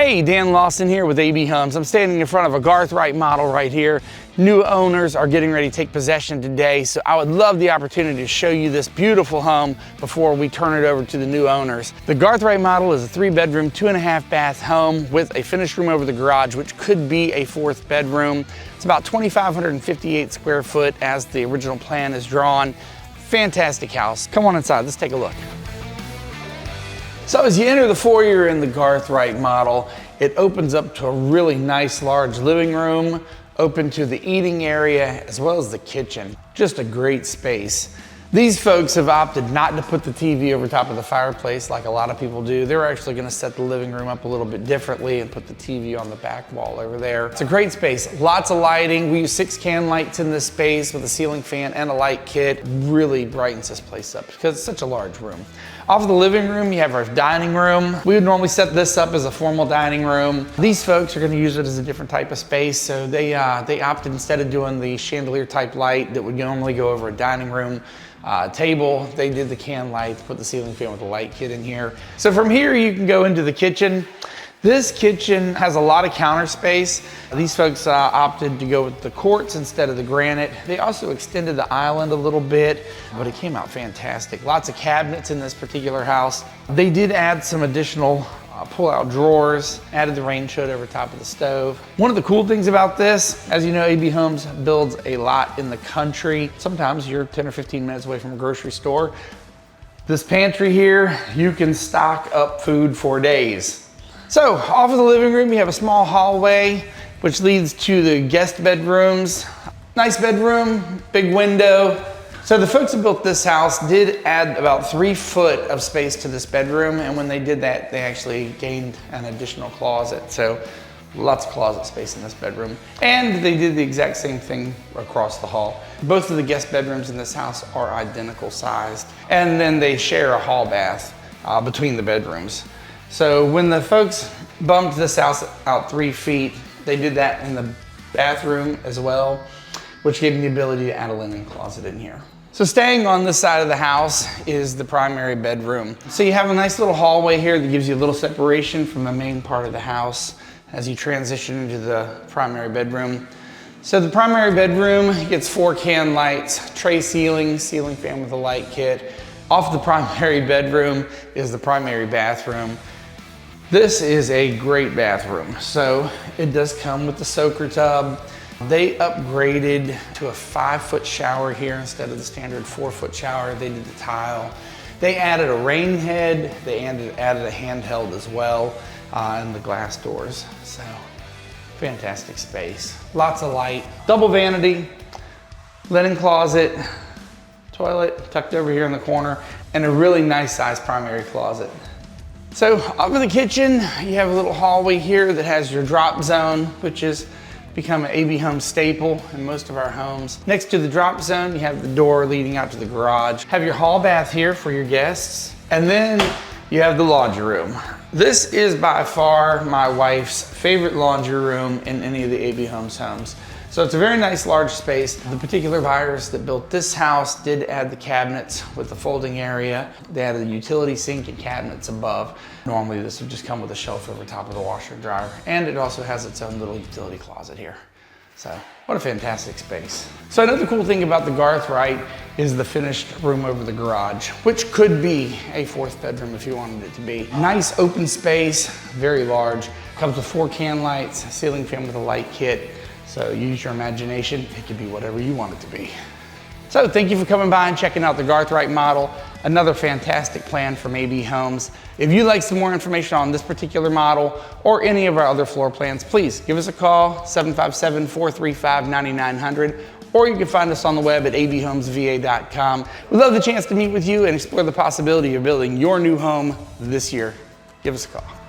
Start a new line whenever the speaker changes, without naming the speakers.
Hey, Dan Lawson here with AB Homes. I'm standing in front of a Garthright model right here. New owners are getting ready to take possession today, so I would love the opportunity to show you this beautiful home before we turn it over to the new owners. The Garthright model is a 3-bedroom, 2.5 bath home with a finished room over the garage, which could be a 4th bedroom. It's about 2,558 square foot as the original plan is drawn. Fantastic house. Come on inside, let's take a look. So as you enter the foyer in the Garthright model, it opens up to a really nice large living room, open to the eating area as well as the kitchen. Just a great space. These folks have opted not to put the TV over top of the fireplace like a lot of people do. They're actually gonna set the living room up a little bit differently and put the TV on the back wall over there. It's a great space, lots of lighting. We use 6 can lights in this space with a ceiling fan and a light kit. Really brightens this place up because it's such a large room. Off of the living room, you have our dining room. We would normally set this up as a formal dining room. These folks are gonna use it as a different type of space, so they opted, instead of doing the chandelier type light that would normally go over a dining room table, they did the can lights, put the ceiling fan with a light kit in here. So from here, you can go into the kitchen. This kitchen has a lot of counter space. These folks opted to go with the quartz instead of the granite. They also extended the island a little bit, but it came out fantastic. Lots of cabinets in this particular house. They did add some additional pull-out drawers, added the range hood over top of the stove. One of the cool things about this, as you know, AB Homes builds a lot in the country. Sometimes you're 10 or 15 minutes away from a grocery store. This pantry here, you can stock up food for days. So off of the living room, you have a small hallway, which leads to the guest bedrooms. Nice bedroom, big window. So the folks who built this house did add about 3 foot of space to this bedroom, and when they did that, they actually gained an additional closet. So lots of closet space in this bedroom. And they did the exact same thing across the hall. Both of the guest bedrooms in this house are identical sized. And then they share a hall bath between the bedrooms. So when the folks bumped this house out 3 feet, they did that in the bathroom as well, which gave them the ability to add a linen closet in here. So staying on this side of the house is the primary bedroom. So you have a nice little hallway here that gives you a little separation from the main part of the house as you transition into the primary bedroom. So the primary bedroom gets 4 can lights, tray ceiling fan with a light kit. Off the primary bedroom is the primary bathroom. This is a great bathroom. So it does come with the soaker tub. They upgraded to a 5-foot shower here instead of the standard 4-foot shower. They did the tile. They added a rain head. They added a handheld as well, and the glass doors. So fantastic space. Lots of light. Double vanity, linen closet, toilet tucked over here in the corner, and a really nice sized primary closet. So up in the kitchen, you have a little hallway here that has your drop zone, which has become an AB Home staple in most of our homes. Next to the drop zone, you have the door leading out to the garage. Have your hall bath here for your guests. And then you have the laundry room. This is by far my wife's favorite laundry room in any of the AB Homes homes. So it's a very nice large space. The particular buyers that built this house did add the cabinets with the folding area. They added the utility sink and cabinets above. Normally this would just come with a shelf over top of the washer and dryer. And it also has its own little utility closet here. So what a fantastic space. So another cool thing about the Garthright is the finished room over the garage, which could be a 4th bedroom if you wanted it to be. Nice open space, very large. Comes with 4 can lights, ceiling fan with a light kit. So use your imagination, it could be whatever you want it to be. So thank you for coming by and checking out the Garthright model. Another fantastic plan from AB Homes. If you'd like some more information on this particular model or any of our other floor plans, please give us a call, 757-435-9900, or you can find us on the web at abhomesva.com. We'd love the chance to meet with you and explore the possibility of building your new home this year. Give us a call.